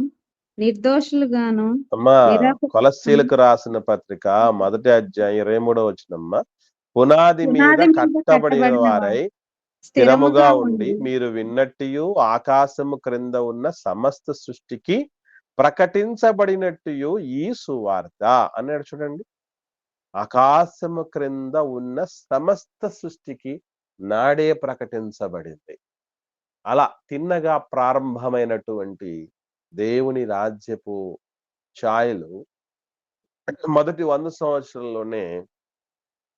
నిర్దోషులుగాను అమ్మా కొలస్సీలకు రాసిన పత్రిక మొదటి అధ్యాయం 23వ వచనమ్మా. పునాది మీద కట్టబడిన వారై స్థిరముగా ఉండి మీరు విన్నట్టు ఆకాశము క్రింద ఉన్న సమస్త సృష్టికి ప్రకటించబడినట్టు ఈ సువార్త అన్నాడు చూడండి. ఆకాశము క్రింద ఉన్న సమస్త సృష్టికి నాడే ప్రకటించబడింది. అలా తిన్నగా ప్రారంభమైనటువంటి దేవుని రాజ్యపు ఛాయలు మొదటి 100 సంవత్సరాల్లోనే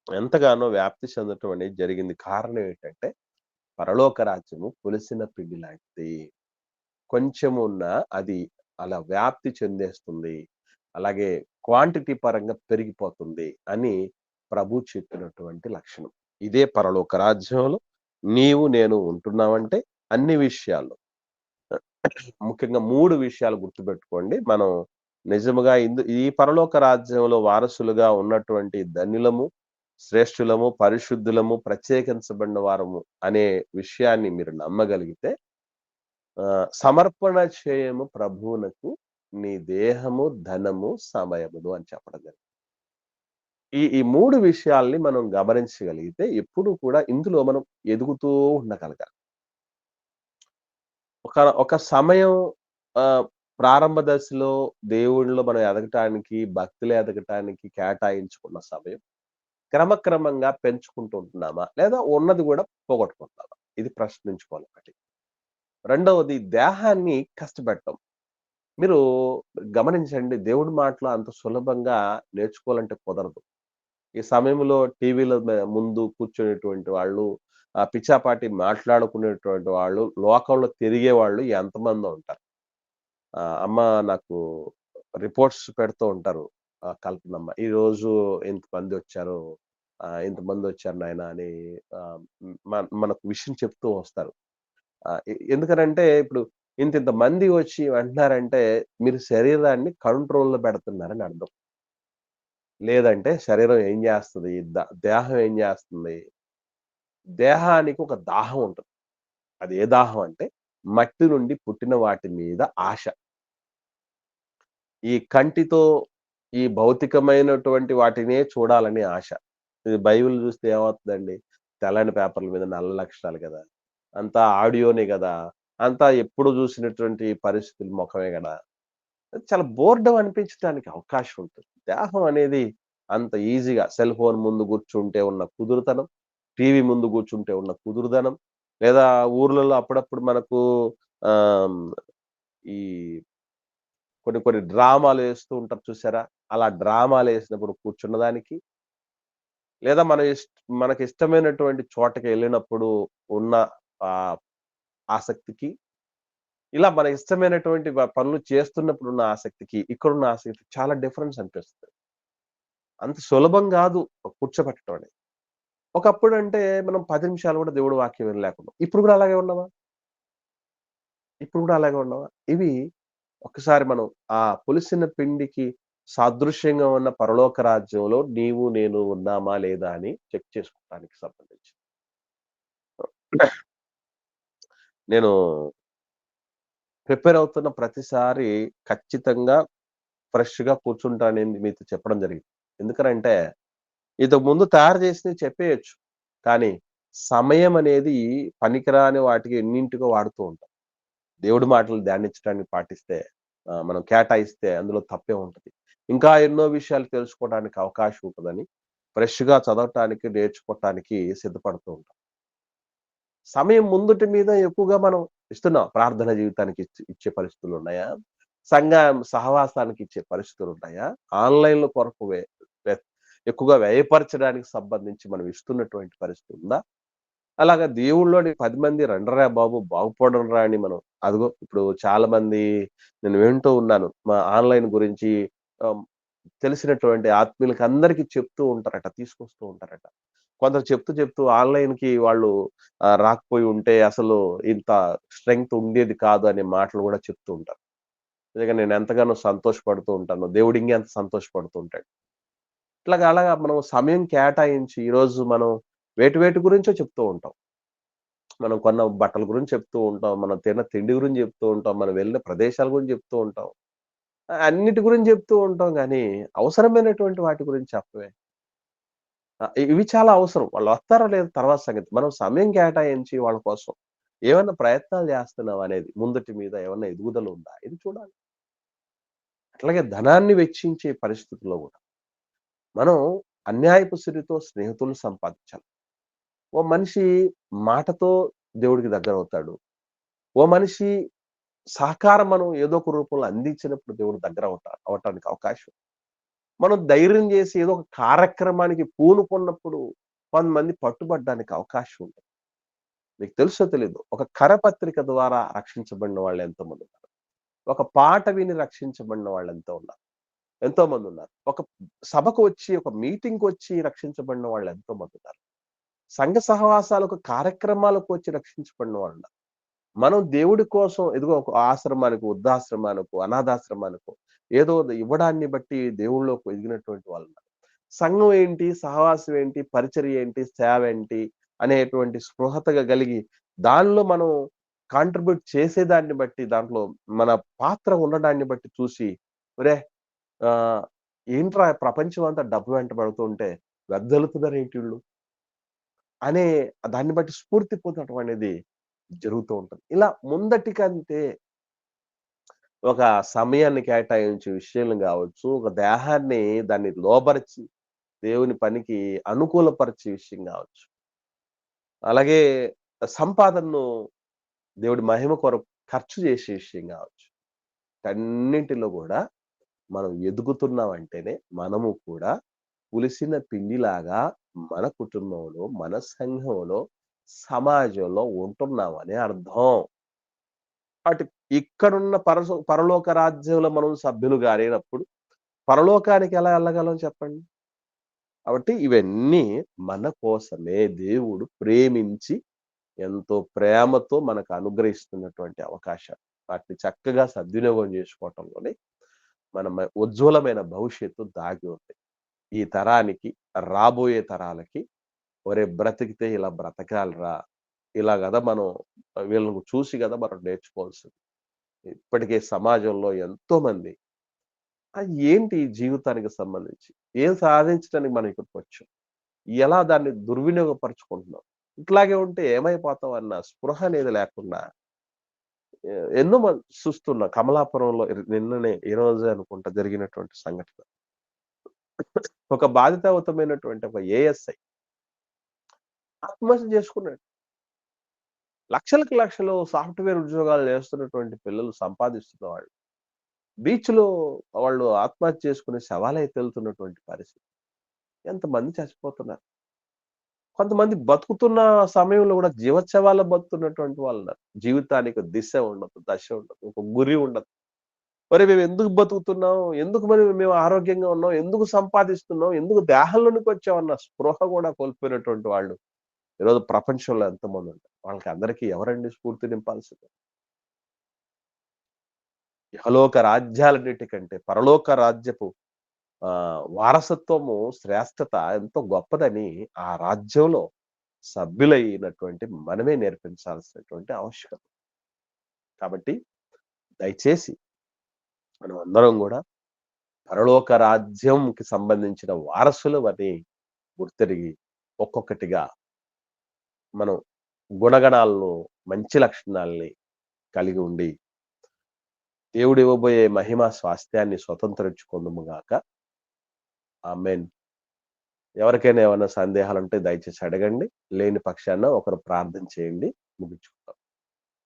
ఎంతగానో వ్యాప్తి చెందటం అనేది జరిగింది. కారణం ఏంటంటే పరలోక రాజ్యము పులిసిన పిండి లాంటిది. కొంచెము ఉన్నా అది అలా వ్యాప్తి చెందేస్తుంది. అలాగే క్వాంటిటీ పరంగా పెరిగిపోతుంది అని ప్రభు చెప్పినటువంటి లక్షణం. ఇదే పరలోక రాజ్యంలో నీవు నేను ఉంటున్నామంటే అన్ని విషయాల్లో ముఖ్యంగా 3 విషయాలు గుర్తుపెట్టుకోండి. మనం నిజముగా ఈ పరలోక రాజ్యంలో వారసులుగా ఉన్నటువంటి ధన్యులము, శ్రేష్ఠులము, పరిశుద్ధులము, ప్రత్యేకించబడిన వారము అనే విషయాన్ని మీరు నమ్మగలిగితే సమర్పణ చేయము ప్రభువునకు నీ దేహము, ధనము, సమయమును అని చెప్పడం జరిగింది. ఈ 3 విషయాల్ని మనం గమనించగలిగితే ఎప్పుడు కూడా ఇందులో మనం ఎదుగుతూ ఉండగలగాలి. ఒక సమయం ఆహ్, ప్రారంభ దశలో దేవుడిలో మనం ఎదగటానికి, భక్తిలో ఎదగటానికి కేటాయించుకున్న సమయం క్రమక్రమంగా పెంచుకుంటూ ఉంటున్నామా? లేదా ఉన్నది గూడా పోగొట్టుకుంటున్నామా? ఇది ప్రశ్నించుకోవాలి ఒకటి. రెండవది దేహాన్ని కష్టపెట్టం. మీరు గమనించండి, దేవుడి మాటలు అంత సులభంగా నేర్చుకోవాలంటే కుదరదు. ఈ సమయంలో టీవీల ముందు కూర్చునేటువంటి వాళ్ళు, పిచ్చాపాటి మాట్లాడుకునేటువంటి వాళ్ళు, లోకంలో తిరిగేవాళ్ళు ఎంతమందో ఉంటారు. అమ్మ నాకు రిపోర్ట్స్ పెడుతూ ఉంటారు. కల్పనమ్మ. ఈరోజు ఇంతమందొచ్చారు. ఇంతమందొచ్చారు నాయనా అని మనకు విషయం చెప్తూ వస్తారు. ఎందుకనంటే ఇప్పుడు ఇంతింత మంది వచ్చి అంటున్నారంటే మీరు శరీరాన్ని కంట్రోల్‌లో పెడుతున్నారని అర్థం. లేదంటే శరీరం ఏం జేస్తది? దేహం ఏం జేస్తుంది? దేహానికి ఒక దాహం ఉంటది. అది ఏ దాహం అంటే మట్టి నుండి పుట్టిన వాటి మీద ఆశ. ఈ కంటితో ఈ భౌతికమైనటువంటి వాటినే చూడాలని ఆశ. ఇది బైబిల్ జూస్తే ఏమవుతదండి? తెల్లని పేపర్ల మీద నల్ల అక్షరాలు గదా! అంతా ఆడియోనే గదా! అంతా ఎప్పుడు జూసినటువంటి పరిస్థితులు మొఖమే గదా! చాలా బోర్‌డమ్ అనిపించటానికి అవకాశం ఉంటుంది. దేహం అనేది అంత ఈజీగా సెల్ ఫోన్ ముందు గూర్చుంటే ఉన్న కుదురుతనం, టీవీ ముందు గూర్చుంటే ఉన్న కుదురుదనం, లేదా ఊర్లలో అప్పుడప్పుడు మనకు ఆహ్, ఈ కొన్ని డ్రామాలు యేస్తూ ఉంటారు చూసారా? అలా డ్రామాలేసినప్పుడు కూర్చున్నదానికి, లేదా మనకిష్టమైనటువంటి చోటకెళ్ళినప్పుడు ఉన్న ఆహ్, ఆసక్తికి, ఇలా మనకిష్టమైనటువంటి పనులు చేస్తున్నప్పుడున్న ఆసక్తికి, ఇక్కడున్న ఆసక్తికి చాలా డిఫరెన్స్ అనిపిస్తది. అంత సులభం గాదు కూర్చోబెట్టడం అనేది. ఒకప్పుడంటే మనం 10 నిమిషాలు గూడా దేవుడి వాక్యం వినలేకున్నాం. ఇప్పుడు గూడా అలాగే ఉన్నామా? ఇప్పుడు గూడా అలాగే ఉన్నామా? ఇవి ఒక్కసారి మనం ఆ పులిసిన పిండికి సాదృశ్యంగా ఉన్న పరలోక రాజ్యంలో నీవు, నేను ఉన్నామా లేదా అని చెక్ చేసుకోవడానికి సంబంధించి. నేను ప్రిపేర్ అవుతున్న ప్రతిసారి ఖచ్చితంగా ఫ్రెష్‌గా కూర్చుంటానని మీతో చెప్పడం జరిగింది. ఎందుకనంటే ఇంతకు ముందు తయారు చేసినవి చెప్పేయొచ్చు. కానీ సమయం అనేది పనికిరాని వాటికి ఎన్నింటికో వాడుతూ ఉంటాం. దేవుడి మాటలు ధ్యానించడానికి పాటిస్తే మనం కేటాయిస్తే అందులో తప్పే ఉంటది. ఇంకా ఎన్నో విషయాలు తెలుసుకోవడానికి అవకాశం ఉంటదని ఫ్రెష్‌గా చదవటానికి, నేర్చుకోవటానికి సిద్ధపడుతూ ఉంటాం. సమయం ముందుటి మీద ఎక్కువగా మనం ఇస్తున్నాం. ప్రార్థన జీవితానికి ఇచ్చే పరిస్థితులున్నాయా? సంఘ సహవాసానికి ఇచ్చే పరిస్థితులున్నాయా? ఆన్‌లైన్‌లో కొరకు వె ఎక్కువగా వ్యయపరచడానికి సంబంధించి మనం ఇస్తున్నటువంటి పరిస్థితి ఉందా? అలాగా దేవుళ్ళోని 10 మంది రండిరా బాబు బాగుపడండ్రా అని మనం అదిగో ఇప్పుడు చాలా మంది నేను వింటూ ఉన్నాను. మా ఆన్‌లైన్ గురించి ఆహ్, తెలిసినటువంటి ఆత్మీయులకి అందరికి చెప్తూ ఉంటారట. తీసుకొస్తూ ఉంటారట. కొందరు చెప్తూ ఆన్‌లైన్‌కి వాళ్ళు రాకపోయి ఉంటే అసలు ఇంత స్ట్రెంగ్త్ ఉండేది కాదు అనే మాటలు గూడా చెప్తూ ఉంటారు. నిజంగా నేను ఎంతగానో సంతోషపడుతూ ఉంటాను. దేవుడు ఇంకెంత సంతోషపడుతూ ఉంటాడు. అలాగా మనం సమయం కేటాయించి ఈరోజు మనం వేటి గురించో చెప్తూ ఉంటాం. మనం కొన్న బట్టల గురించి చెప్తూ ఉంటాం. మనం తిన్న తిండి గురించి చెప్తూ ఉంటాం. మనం వెళ్ళిన ప్రదేశాల గురించి చెప్తూ ఉంటాం. అన్నిటి గురించి చెప్తూ ఉంటాం గానీ, అవసరమైనటువంటి వాటి గురించి చెప్పమే. ఇవి చాలా అవసరం. వాళ్ళొస్తారో లేదో తర్వాత సంగతి. మనం సమయం కేటాయించి వాళ్ళ కోసం ఏమన్నా ప్రయత్నాలు చేస్తున్నామా అనేది ముందటి మీద ఏమన్నా ఎదుగుదల ఉందా? ఇది చూడాలి. అట్లాగే ధనాన్ని వెచ్చించే పరిస్థితుల్లో గూడా మనం అన్యాయపు సిరితో స్నేహితులను సంపాదించాలి. ఓ మనిషి మాటతో దేవుడికి దగ్గరవుతాడు. ఓ మనిషి సహకారం మనం ఏదో ఒక రూపంలో అందించినప్పుడు దేవుడు అవ్వటానికి అవకాశం. మనం ధైర్యం చేసి ఏదో ఒక కార్యక్రమానికి పూనుకున్నప్పుడు కొంతమంది పట్టుబడ్డానికి అవకాశం ఉంది. మీకు తెలుసో తెలీదో ఒక కరపత్రిక ద్వారా రక్షించబడిన వాళ్ళు ఎంతోమందున్నారు. ఒక పాట విని రక్షించబడిన వాళ్ళు ఎంతోమందున్నారు. ఒక సభకు వచ్చి, ఒక మీటింగ్‌కొచ్చి రక్షించబడిన వాళ్ళు ఎంతోమందున్నారు. సంఘ సహవాసాలకు, కార్యక్రమాలకు వచ్చి రక్షించబడిన వాళ్ళున్నారు. మనం దేవుడి కోసం ఇదిగో ఒక ఆశ్రమానికో, వృద్ధాశ్రమానికో, అనాథాశ్రమానికో ఏదో ఇవ్వడాన్ని బట్టి దేవుళ్ళలోకి ఎదిగినటువంటి వాళ్ళున్నారు. సంఘం ఏంటి? సహవాసం ఏంటి? పరిచర్య ఏంటి? సేవేంటి? అనేటువంటి స్పృహతగా గలిగి దానిలో మనం కాంట్రిబ్యూట్ చేసేదాన్ని బట్టి, దాంట్లో మన పాత్ర ఉండడాన్ని బట్టి చూసి, ఒరేయ్! ఆహ్, ఏంట్రా ప్రపంచం అంతా డబ్బు వెంట పడుతూ ఉంటే వెదజల్లుతున్నారేంటి ఈళ్ళు అనే దాన్ని బట్టి స్ఫూర్తి పొందడం అనేది జరుగుతూ ఉంటుంది. ఇలా ముందటికంటే ఒక సమయాన్ని కేటాయించే విషయంలో గావచ్చు, ఒక దేహాన్ని దాన్ని లోబరిచి దేవుని పనికి అనుకూలపరిచే విషయం గావచ్చు. అలాగే సంపాదనను దేవుడి మహిమ కొరకు ఖర్చు చేసే విషయం గావచ్చు. వీటన్నింటిలో గూడా మనం ఎదుగుతున్నామంటేనే మనము కూడా పులిసిన పిండిలాగా మన కుటుంబంలో, మన సంఘంలో, సమాజంలో ఉంటున్నామని అర్థం. అటు ఇక్కడున్న పరలోక రాజ్యంలో మనం సభ్యులుగా లేనప్పుడు పరలోకానికి ఎలా ఎళ్ళగలం చెప్పండి? కాబట్టి ఇవన్నీ మన కోసమే దేవుడు ప్రేమించి ఎంతో ప్రేమతో మనకు అనుగ్రహిస్తున్నటువంటి అవకాశాలు. వాటిని చక్కగా సద్వినియోగం చేసుకోవటంలోనే మన ఉజ్వలమైన భవిష్యత్తు దాగి ఉంది. ఈ తరానికి, రాబోయే తరాలకి ఒరేయ్! బ్రతికితే ఇలా బ్రతకాలిరా! ఇలా గదా మనం వీళ్ళని చూసి గదా మనం నేర్చుకోవాల్సింది. ఇప్పటికే సమాజంలో ఎంతోమంది ఏంటి ఈ జీవితానికి సంబంధించి? ఏం సాధించడానికి మనం ఇక్కడికొచ్చాం? ఎలా దాన్ని దుర్వినియోగపరుచుకుంటున్నాం? ఇట్లాగే ఉంటే ఏమైపోతాం అన్న స్పృహ అనేది లేకుండా ఎన్నో చూస్తున్నా. కమలాపురంలో నిన్ననే ఈరోజే అనుకుంటా జరిగినటువంటి సంఘటన. ఒక బాధితమైనటువంటి ఒక ఏఎస్ఐ ఆత్మహత్య చేసుకున్నాడు. లక్షలకు లక్షలు సాఫ్ట్‌వేర్ ఉద్యోగాలు చేస్తున్నటువంటి పిల్లలు సంపాదిస్తున్నవాళ్ళు. బీచ్‌లో వాళ్ళు ఆత్మహత్య చేసుకునే శవాలే తేలుతున్నటువంటి పరిస్థితి. ఎంతమంది చచ్చిపోతున్నారు. కొంతమంది బతుకుతున్న సమయంలో గూడా జీవచ్ఛవాలా బతుకుతున్నటువంటి వాళ్ళున్నారు. జీవితానికి దిశ ఉండదు, దశ ఉండదు, ఒక గురి ఉండదు. మరి మేము ఎందుకు బతుకుతున్నాం? ఎందుకు మరి మేము ఆరోగ్యంగా ఉన్నాం? ఎందుకు సంపాదిస్తున్నాం? ఎందుకు దేహంలోనికి వచ్చామన్న స్పృహ గూడా కోల్పోయినటువంటి వాళ్ళు ఈరోజు ప్రపంచంలో ఎంతమందుంటారు. వాళ్ళకి అందరికీ ఎవరండి స్ఫూర్తి నింపాల్సింది? ఇహలోక రాజ్యాలన్నిటికంటే పరలోక రాజ్యపు వారసత్వము శ్రేష్టత ఎంతో గొప్పదని ఆ రాజ్యంలో సభ్యులైనటువంటి మనమే నేర్పించాల్సినటువంటి ఆవశ్యకత. కాబట్టి దయచేసి మనం అందరం గూడా పరలోక రాజ్యంకి సంబంధించిన వారసులు అని గుర్తెరిగి ఒక్కొక్కటిగా మనం గుణగణాలను, మంచి లక్షణాల్ని కలిగి ఉండి దేవుడు ఇవ్వబోయే మహిమ స్వాస్థ్యాన్ని స్వతంత్రించుకుందుము గాక. ఆమేన్. ఎవరికైనా ఏమైనా సందేహాలుంటే దయచేసి అడగండి. లేని పక్షాన ఒకరు ప్రార్థన చేయండి. ముగించుకుందాం.